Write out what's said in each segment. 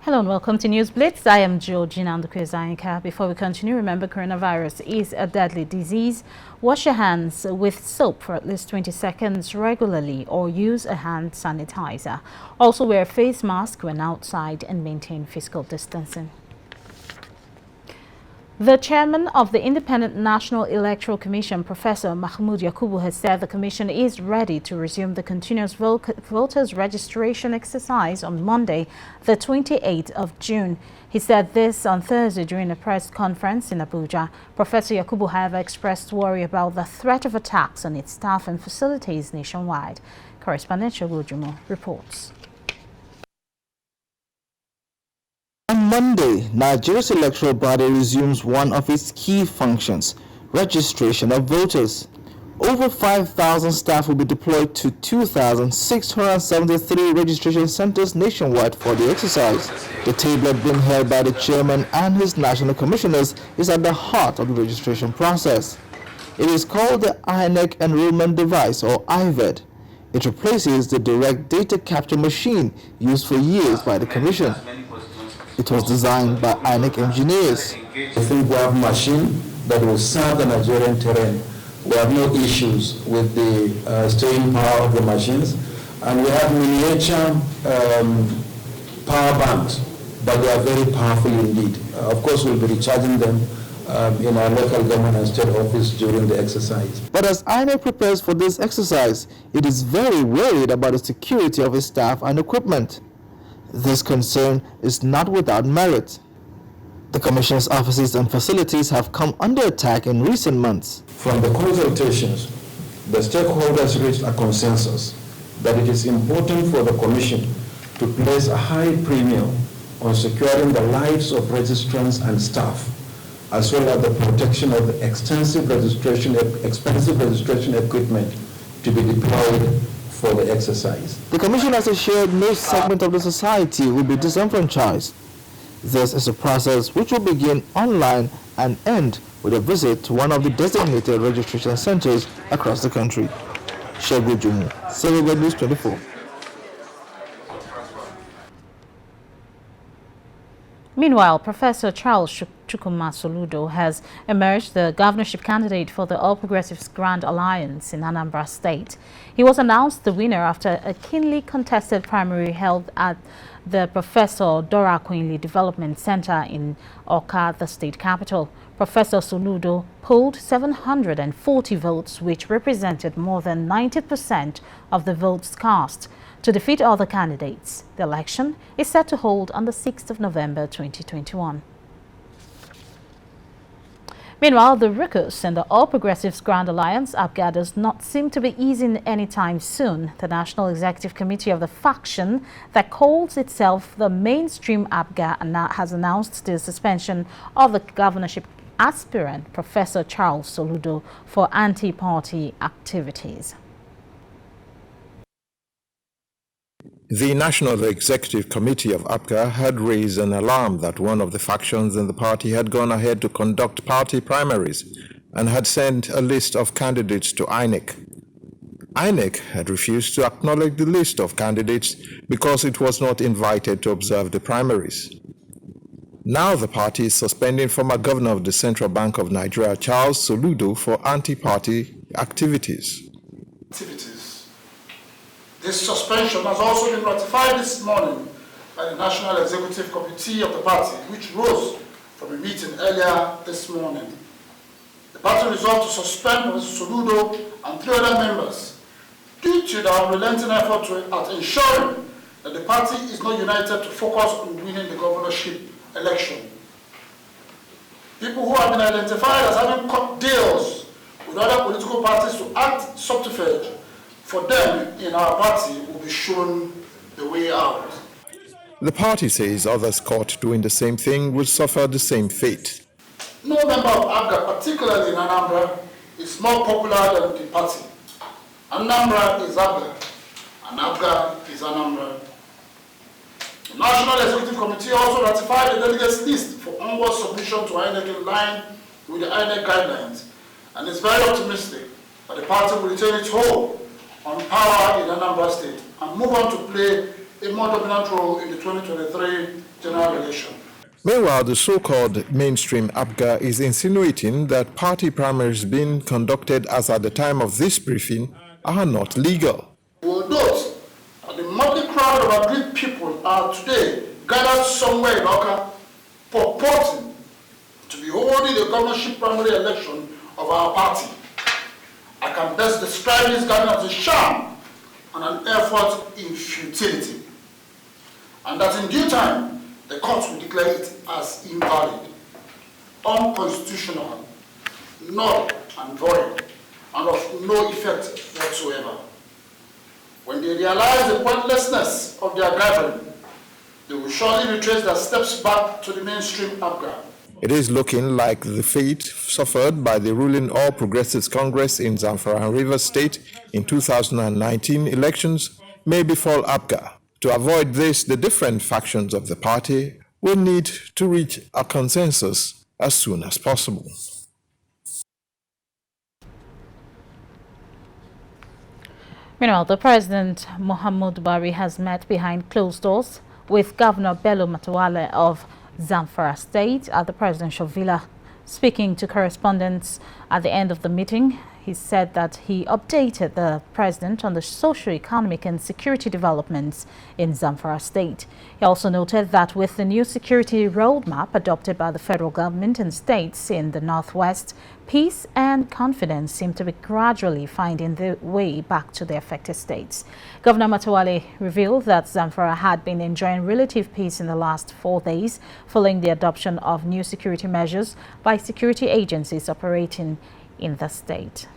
Hello and welcome to Newsblitz. I am Georgina Andukwe. Before we continue, remember coronavirus is a deadly disease. Wash your hands with soap for at least 20 seconds regularly or use a hand sanitizer. Also wear a face mask when outside and maintain physical distancing. The chairman of the Independent National Electoral Commission, Professor Mahmoud Yakubu, has said the commission is ready to resume the continuous voters registration exercise on Monday, the 28th of June. He said this on Thursday during a press conference in Abuja. Professor Yakubu, however, expressed worry about the threat of attacks on its staff and facilities nationwide. Correspondent Shogujumo reports. On Monday, Nigeria's electoral body resumes one of its key functions, registration of voters. Over 5,000 staff will be deployed to 2,673 registration centers nationwide for the exercise. The tablet being held by the chairman and his national commissioners is at the heart of the registration process. It is called the INEC Enrollment Device, or IVED. It replaces the direct data capture machine used for years by the commission. It was designed by INEC engineers. I think we have a machine that will serve the Nigerian terrain. We have no issues with the staying power of the machines. And we have miniature power banks, but they are very powerful indeed. Of course, we'll be recharging them in our local government and state office during the exercise. But as INEC prepares for this exercise, it is very worried about the security of its staff and equipment. This concern is not without merit. The Commission's offices and facilities have come under attack in recent months. From the consultations, the stakeholders reached a consensus that it is important for the Commission to place a high premium on securing the lives of registrants and staff, as well as the protection of the expensive registration equipment to be deployed for the exercise. The Commission has assured no segment of the society will be disenfranchised. This is a process which will begin online and end with a visit to one of the designated registration centers across the country. Shogujumo, Silver News 24. Meanwhile, Professor Charles Chukwuma Soludo has emerged the governorship candidate for the All Progressives Grand Alliance in Anambra State. He was announced the winner after a keenly contested primary held at the Professor Dora Quinley Development Center in Awka, the state capital. Professor Soludo polled 740 votes, which represented more than 90% of the votes cast. To defeat other candidates, the election is set to hold on the 6th of November 2021. Meanwhile, the Ricos and the All Progressives Grand Alliance, ABDDUCTION, does not seem to be easing anytime soon. The National Executive Committee of the faction that calls itself the mainstream ABDDUCTION has announced the suspension of the governorship aspirant, Professor Charles Soludo, for anti-party activities. The National Executive Committee of ABDDUCTION had raised an alarm that one of the factions in the party had gone ahead to conduct party primaries and had sent a list of candidates to INEC. INEC had refused to acknowledge the list of candidates because it was not invited to observe the primaries. Now the party is suspending former governor of the Central Bank of Nigeria, Charles Soludo, for anti-party activities. This suspension has also been ratified this morning by the National Executive Committee of the party, which rose from a meeting earlier this morning. The party resolved to suspend Professor Soludo and 3 other members due to the unrelenting effort at ensuring that the party is not united to focus on winning the governorship election. People who have been identified as having cut deals with other political parties to act subterfuge for them in our party will be shown the way out. The party says others caught doing the same thing will suffer the same fate. No member of ABDDUCTION, particularly in Anambra, is more popular than the party. Anambra is ABDDUCTION, and ABDDUCTION is Anambra. The National Executive Committee also ratified the delegates list for onward submission to INEC in line with the INEC guidelines, and is very optimistic that the party will retain its hold on power in Anambra State and move on to play a more dominant role in the 2023 general election. Meanwhile, the so-called mainstream ABDDUCTION is insinuating that party primaries being conducted as at the time of this briefing are not legal. We will note that the motley crowd of agreed people are today gathered somewhere in Oka purporting to be holding the governorship primary election of our party. I can best describe this gathering as a sham and an effort in futility, and that in due time the courts will declare it as invalid, unconstitutional, null and void, and of no effect whatsoever. When they realize the pointlessness of their gathering, they will surely retrace their steps back to the mainstream ABDDUCTION. It is looking like the fate suffered by the ruling All Progressives Congress in Zamfara and Rivers State in 2019 elections may befall ABDDUCTION. To avoid this, the different factions of the party will need to reach a consensus as soon as possible. Meanwhile, the President Muhammadu Buhari has met behind closed doors with Governor Bello Matawalle of Zamfara State at the presidential villa. Speaking to correspondents at the end of the meeting, he said that he updated the president on the socio-economic and security developments in Zamfara State. He also noted that with the new security roadmap adopted by the federal government and states in the Northwest, peace and confidence seem to be gradually finding their way back to the affected states. Governor Matawalle revealed that Zamfara had been enjoying relative peace in the last 4 days following the adoption of new security measures by security agencies operating in the state.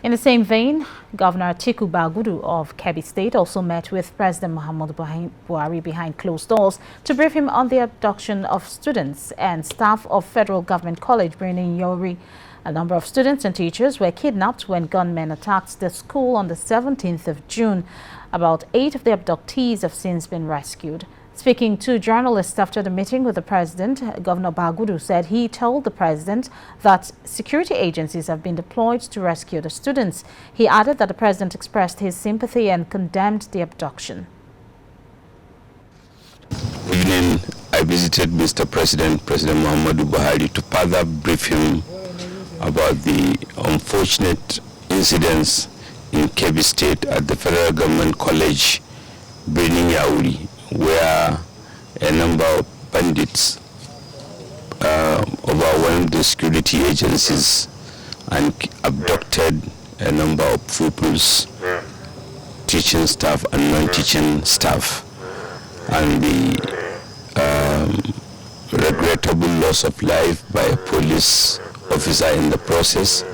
In the same vein, Governor Atiku Bagudu of Kebbi State also met with President Muhammadu Buhari behind closed doors to brief him on the abduction of students and staff of Federal Government College Birnin Yori. A number of students and teachers were kidnapped when gunmen attacked the school on the 17th of June. About 8 of the abductees have since been rescued. Speaking to journalists after the meeting with the president, Governor Bagudu said he told the president that security agencies have been deployed to rescue the students. He added that the president expressed his sympathy and condemned the abduction. Evening, I visited Mr. President Muhammadu Buhari, to further brief him about the unfortunate incidents in Kebbi State at the Federal Government College, Birnin Yauri, where a number of bandits overwhelmed the security agencies and abducted a number of pupils, teaching staff and non-teaching staff, and the regrettable loss of life by a police officer in the process,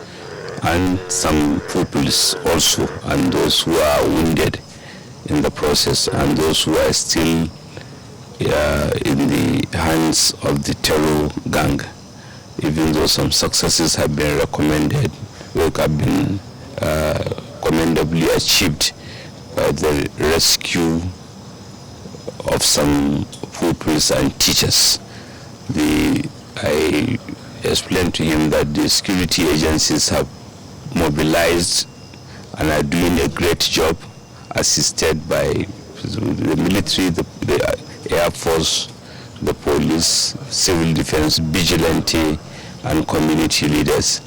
and some pupils also, and those who are wounded in the process, and those who are still in the hands of the terror gang. Even though some successes have been commendably achieved by the rescue of some pupils and teachers. I explained to him that the security agencies have mobilized and are doing a great job, assisted by the military, the Air Force, the police, civil defense, vigilante, and community leaders.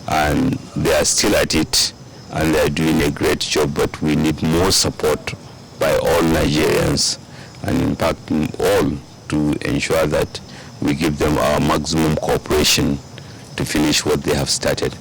And they are still at it, and they are doing a great job, but we need more support by all Nigerians, and in fact all, to ensure that we give them our maximum cooperation to finish what they have started.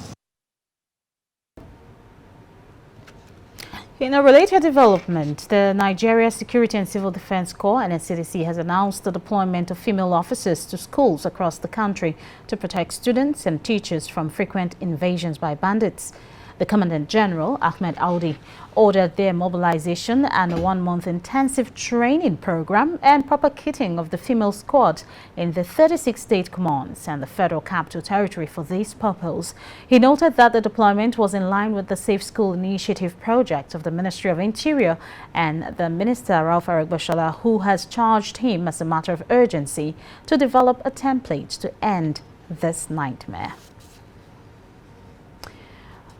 In a related development, the Nigeria Security and Civil Defense Corps (NSCDC) has announced the deployment of female officers to schools across the country to protect students and teachers from frequent invasions by bandits. The Commandant General, Ahmed Audi, ordered their mobilization and a 1-month intensive training program and proper kitting of the female squad in the 36 state commands and the Federal Capital Territory for this purpose. He noted that the deployment was in line with the Safe School Initiative project of the Ministry of Interior and the Minister, Ralph Aregbesola, who has charged him as a matter of urgency to develop a template to end this nightmare.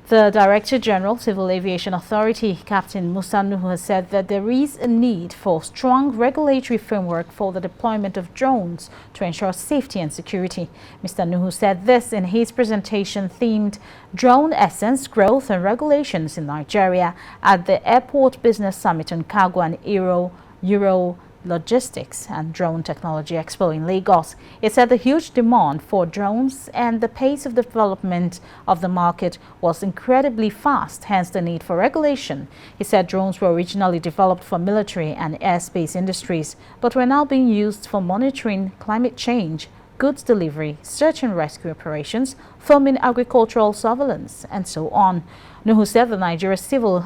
The Director General, Civil Aviation Authority, Captain Musa Nuhu, has said that there is a need for strong regulatory framework for the deployment of drones to ensure safety and security. Mr. Nuhu said this in his presentation themed Drone Essence, Growth and Regulations in Nigeria at the Airport Business Summit on Cargo and Euro Logistics and Drone Technology Expo in Lagos. It said the huge demand for drones and the pace of development of the market was incredibly fast, hence the need for regulation. He said drones were originally developed for military and airspace industries, but were now being used for monitoring climate change, goods delivery, search and rescue operations, filming agricultural surveillance, and so on. Nuhu said the Nigeria Civil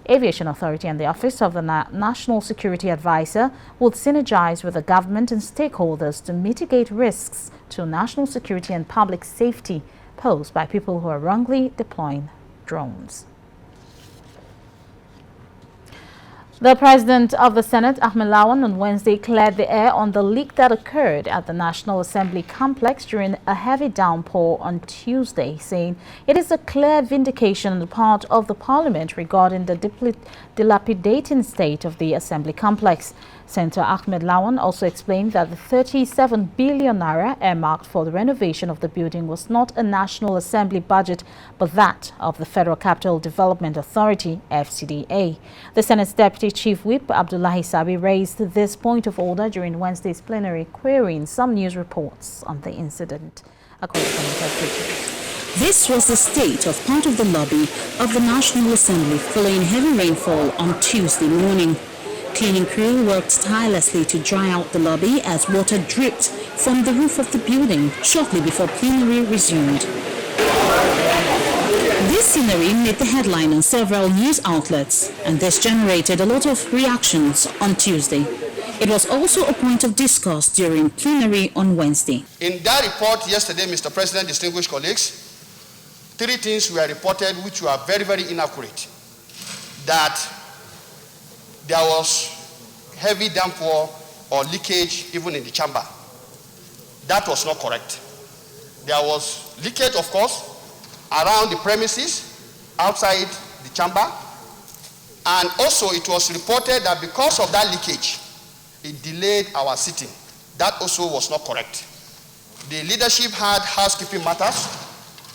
Aviation Authority and the Office of the National Security Advisor would synergize with the government and stakeholders to mitigate risks to national security and public safety posed by people who are wrongly deploying drones. The President of the Senate, Ahmed Lawan, on Wednesday cleared the air on the leak that occurred at the National Assembly complex during a heavy downpour on Tuesday, saying it is a clear vindication on the part of the Parliament regarding the dilapidating state of the Assembly complex. Senator Ahmed Lawan also explained that the 37 billion naira earmarked for the renovation of the building was not a National Assembly budget, but that of the Federal Capital Development Authority, FCDA. The Senate's Deputy Chief Whip, Abdullahi Sabi, raised this point of order during Wednesday's plenary, querying some news reports on the incident. This was the state of part of the lobby of the National Assembly following heavy rainfall on Tuesday morning. Cleaning crew worked tirelessly to dry out the lobby as water dripped from the roof of the building shortly before plenary resumed. This scenery made the headline on several news outlets, and this generated a lot of reactions on Tuesday. It was also a point of discourse during plenary on Wednesday. In that report yesterday, Mr. President, distinguished colleagues, 3 things were reported which were very, very inaccurate. That there was heavy downpour or leakage even in the chamber. That was not correct. There was leakage, of course, around the premises, outside the chamber, and also it was reported that because of that leakage, it delayed our sitting. That also was not correct. The leadership had housekeeping matters,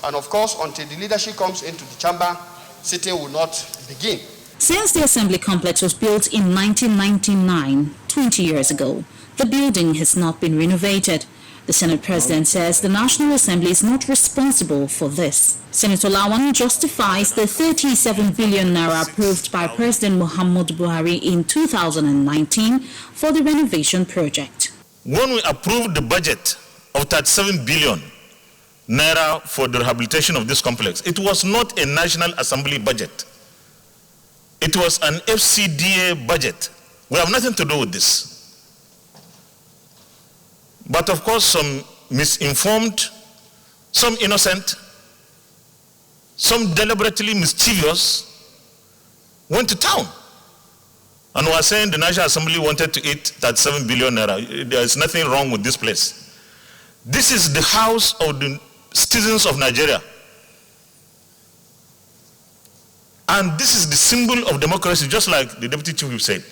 and of course, until the leadership comes into the chamber, sitting will not begin. Since the Assembly complex was built in 1999, 20 years ago, the building has not been renovated. The Senate President says the National Assembly is not responsible for this. Senator Lawan justifies the 37 billion naira approved by President Muhammadu Buhari in 2019 for the renovation project. When we approved the budget of 37 billion naira for the rehabilitation of this complex, it was not a National Assembly budget. It was an FCDA budget. We have nothing to do with this. But of course, some misinformed, some innocent, some deliberately mischievous went to town and were saying the National Assembly wanted to eat 37 billion naira. There is nothing wrong with this place. This is the house of the citizens of Nigeria. And this is the symbol of democracy, just like the Deputy Chief said.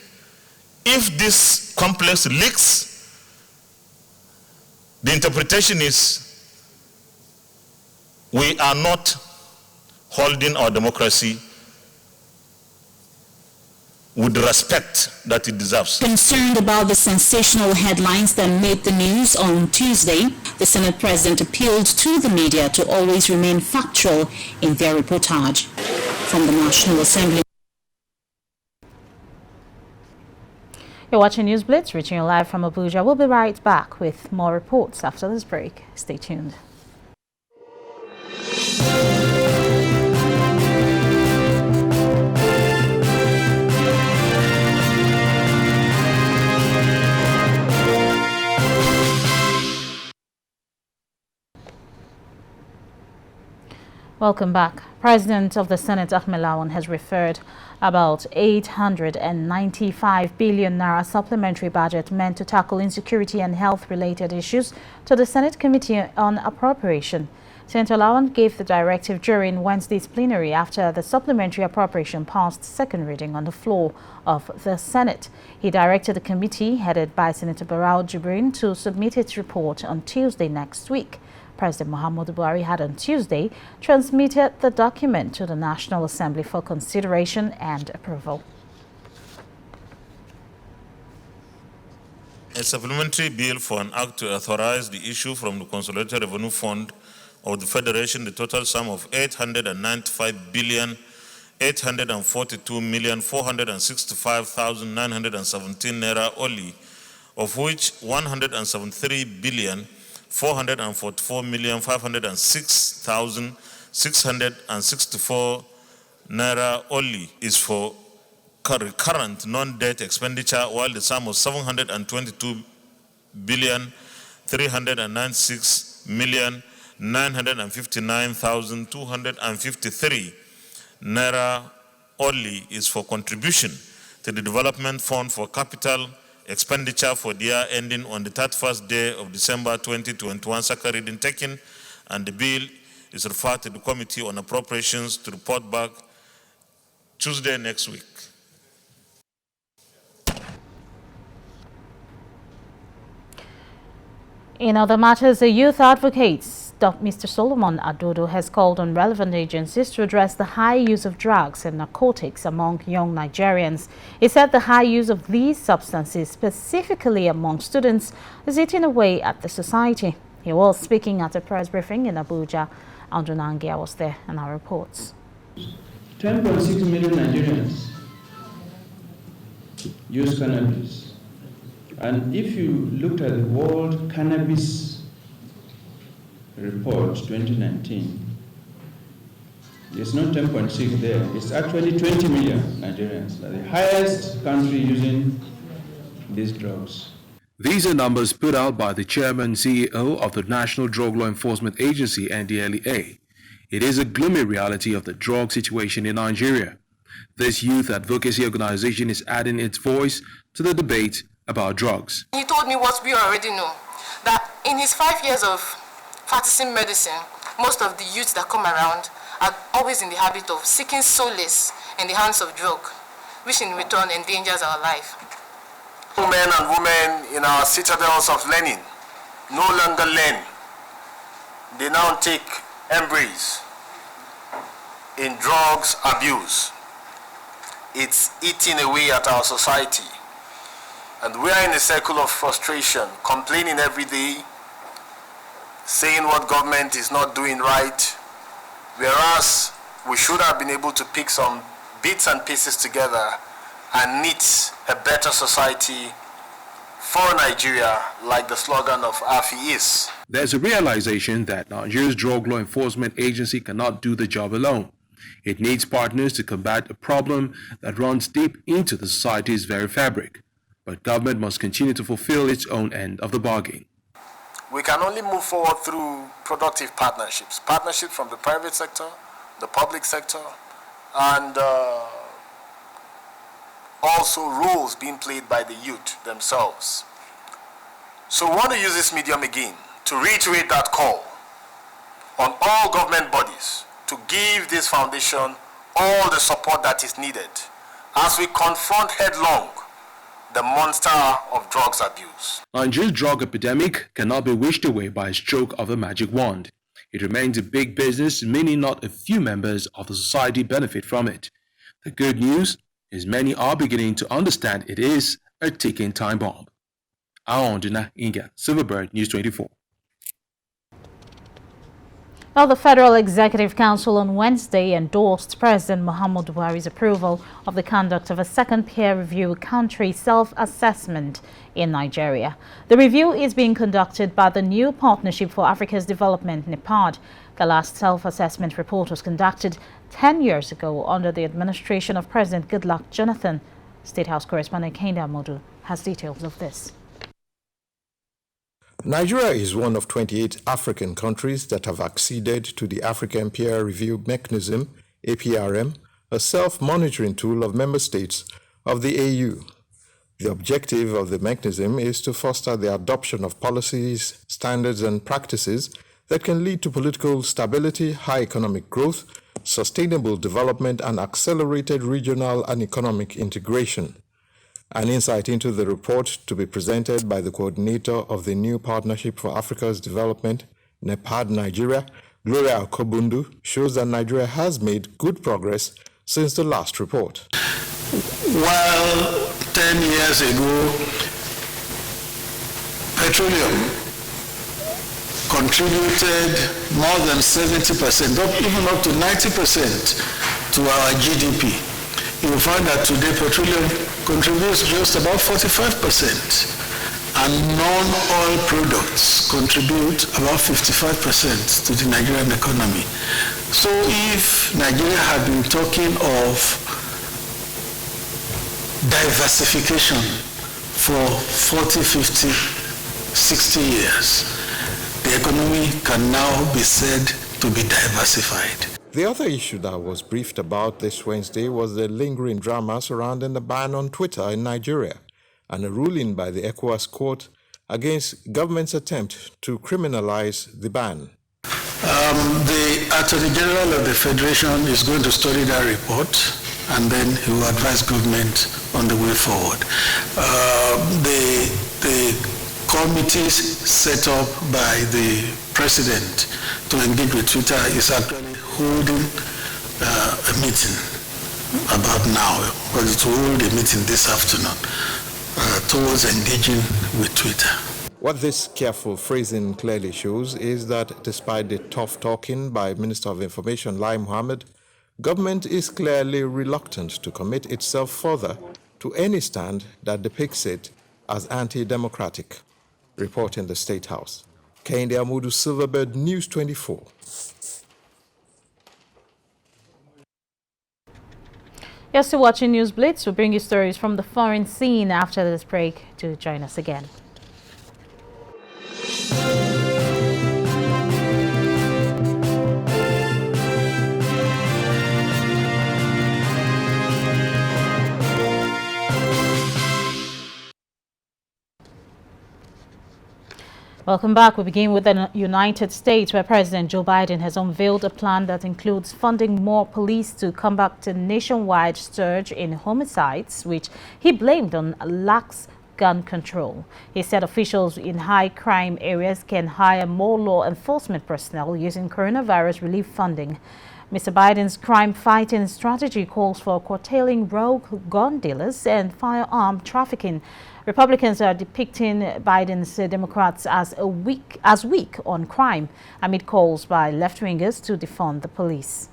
If this complex leaks, the interpretation is we are not holding our democracy with the respect that it deserves. Concerned about the sensational headlines that made the news on Tuesday, the Senate President appealed to the media to always remain factual in their reportage. From the National Assembly. You're watching Newsblitz, reaching you live from Abuja. We'll be right back with more reports after this break. Stay tuned. Welcome back. President of the Senate, Ahmed Lawan, has referred about 895 billion naira supplementary budget meant to tackle insecurity and health-related issues to the Senate Committee on Appropriation. Senator Lawan gave the directive during Wednesday's plenary after the supplementary appropriation passed second reading on the floor of the Senate. He directed the committee, headed by Senator Barau Jibrin, to submit its report on Tuesday next week. President Muhammadu Buhari had on Tuesday transmitted the document to the National Assembly for consideration and approval. A supplementary bill for an act to authorize the issue from the Consolidated Revenue Fund of the Federation the total sum of 895,842,465,917 naira only, of which 173,444,506,664 naira only is for recurrent non-debt expenditure, while the sum of 722,396,959,253 naira only is for contribution to the Development Fund for capital expenditure for the year ending on the 31st day of December 2021. Second reading taken, and the bill is referred to the Committee on Appropriations to report back Tuesday next week. In other matters, the youth advocate, Mr. Solomon Adodo, has called on relevant agencies to address the high use of drugs and narcotics among young Nigerians. He said the high use of these substances, specifically among students, is eating away at the society. He was speaking at a press briefing in Abuja. Andrew Nangia was there and our reports. 10.6 million Nigerians use cannabis. And if you looked at the World Cannabis Report 2019, there's not 10.6 there. It's actually 20 million Nigerians, the highest country using these drugs. These are numbers put out by the chairman CEO of the National Drug Law Enforcement Agency, NDLEA. It is a gloomy reality of the drug situation in Nigeria. This youth advocacy organization is adding its voice to the debate about drugs. He told me what we already know, that in his 5 years of practicing medicine, most of the youths that come around are always in the habit of seeking solace in the hands of drug, which in return endangers our life. Men and women in our citadels of learning no longer learn. They now take embrace in drugs abuse. It's eating away at our society. And we are in a circle of frustration, complaining every day, saying what government is not doing right, whereas we should have been able to pick some bits and pieces together and knit a better society for Nigeria, like the slogan of AFI is. There's a realization that Nigeria's Drug Law Enforcement Agency cannot do the job alone. It needs partners to combat a problem that runs deep into the society's very fabric. But government must continue to fulfill its own end of the bargain. We can only move forward through productive partnerships. Partnerships from the private sector, the public sector, and also roles being played by the youth themselves. So we want to use this medium again to reiterate that call on all government bodies to give this foundation all the support that is needed as we confront headlong the monster of drugs abuse. Nigeria's drug epidemic cannot be wished away by a stroke of a magic wand. It remains a big business, meaning not a few members of the society benefit from it. The good news is many are beginning to understand it is a ticking time bomb. Aonduna Inga, Silverbird News 24. Well, the Federal Executive Council on Wednesday endorsed President Muhammadu Buhari's approval of the conduct of a second peer-review country self-assessment in Nigeria. The review is being conducted by the new Partnership for Africa's Development, NEPAD. The last self-assessment report was conducted 10 years ago under the administration of President Goodluck Jonathan. State House correspondent Kenda Modu has details of this. Nigeria is one of 28 African countries that have acceded to the African Peer Review Mechanism, APRM, a self-monitoring tool of member states of the AU. The objective of the mechanism is to foster the adoption of policies, standards, and practices that can lead to political stability, high economic growth, sustainable development, and accelerated regional and economic integration. An insight into the report to be presented by the coordinator of the new Partnership for Africa's Development, NEPAD Nigeria, Gloria Okobundu, shows that Nigeria has made good progress since the last report. While 10 years ago, petroleum contributed more than 70%, even up to 90% to our GDP. You will find that today petroleum contributes just about 45%, and non-oil products contribute about 55% to the Nigerian economy. So if Nigeria had been talking of diversification for 40, 50, 60 years, the economy can now be said to be diversified. The other issue that was briefed about this Wednesday was the lingering drama surrounding the ban on Twitter in Nigeria and a ruling by the ECOWAS court against government's attempt to criminalize the ban. The Attorney General of the Federation is going to study that report, and then he will advise government on the way forward. The committees set up by the president to engage with Twitter is actually holding a meeting about now, but it will hold a meeting this afternoon towards engaging with Twitter. What this careful phrasing clearly shows is that despite the tough talking by Minister of Information Lai Mohammed, government is clearly reluctant to commit itself further to any stand that depicts it as anti-democratic. Reporting the State House. Kehinde Amudu, Silverbird, News 24. You're still watching Newsblitz. We'll bring you stories from the foreign scene after this break. Do join us again. Welcome back. We begin with the United States, where President Joe Biden has unveiled a plan that includes funding more police to combat a nationwide surge in homicides, which he blamed on lax gun control. He said officials in high crime areas can hire more law enforcement personnel using coronavirus relief funding. Mr. Biden's crime-fighting strategy calls for curtailing rogue gun dealers and firearm trafficking. Republicans are depicting Biden's Democrats as weak on crime amid calls by left-wingers to defund the police.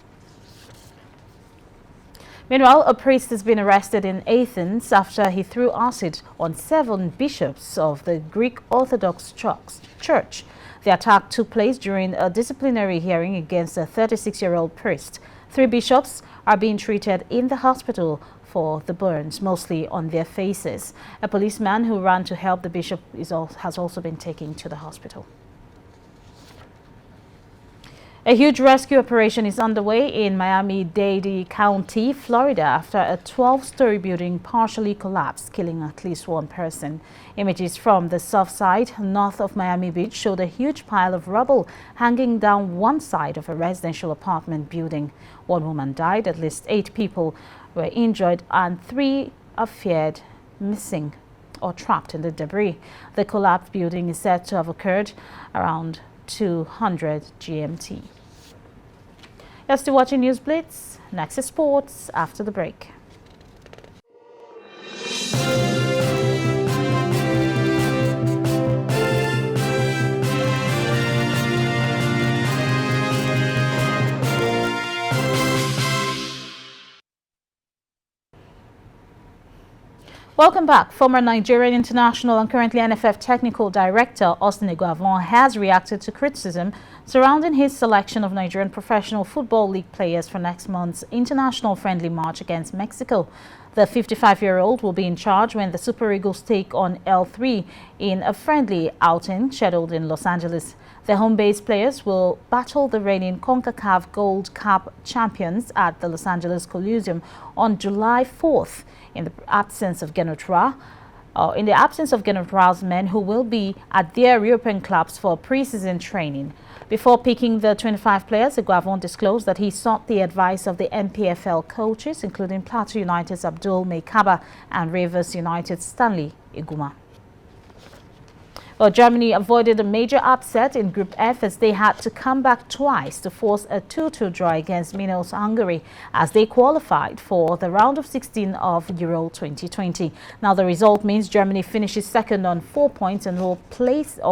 Meanwhile, a priest has been arrested in Athens after he threw acid on 7 bishops of the Greek Orthodox Church. The attack took place during a disciplinary hearing against a 36-year-old priest. 3 bishops are being treated in the hospital for the burns, mostly on their faces. A policeman who ran to help the bishop has also been taken to the hospital. A huge rescue operation is underway in Miami-Dade County, Florida, after a 12-story building partially collapsed, killing at least 1 person. Images from the south side, north of Miami Beach, showed a huge pile of rubble hanging down one side of a residential apartment building. 1 woman died, at least 8 people were injured, and 3 are feared missing or trapped in the debris. The collapsed building is said to have occurred around 200 GMT. You're still watching Newsblitz. Next is sports after the break. Welcome back. Former Nigerian international and currently NFF Technical Director Austin Eguavon has reacted to criticism surrounding his selection of Nigerian Professional Football League players for next month's international friendly match against Mexico. The 55-year-old will be in charge when the Super Eagles take on L3 in a friendly outing scheduled in Los Angeles. The home-based players will battle the reigning CONCACAF Gold Cup champions at the Los Angeles Coliseum on July 4th. In the absence of Genotra, in the absence of Gernot Rous's men, who will be at their European clubs for pre-season training. Before picking the 25 players, Iguavon disclosed that he sought the advice of the NPFL coaches, including Plateau United's Abdul Meikaba and Rivers United's Stanley Iguma. Well, Germany avoided a major upset in Group F as they had to come back twice to force a 2-2 draw against Minos Hungary as they qualified for the round of 16 of Euro 2020. Now, the result means Germany finishes second on 4 points and will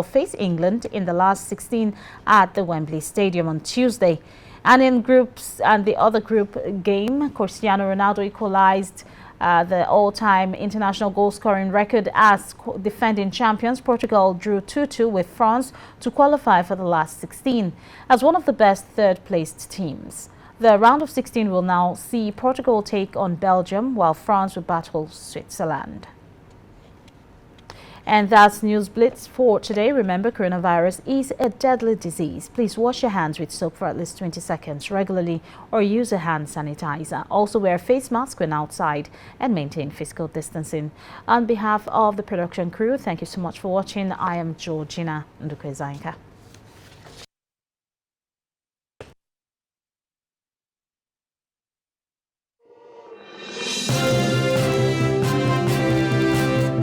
face England in the last 16 at the Wembley Stadium on Tuesday. And in the other group game, Cristiano Ronaldo equalized the all-time international goal-scoring record as defending champions. Portugal drew 2-2 with France to qualify for the last 16 as one of the best third-placed teams. The round of 16 will now see Portugal take on Belgium, while France will battle Switzerland. And that's Newsblitz for today. Remember, coronavirus is a deadly disease. Please wash your hands with soap for at least 20 seconds regularly or use a hand sanitizer. Also wear a face mask when outside and maintain physical distancing. On behalf of the production crew, thank you so much for watching. I am Georgina Ndukwezanka.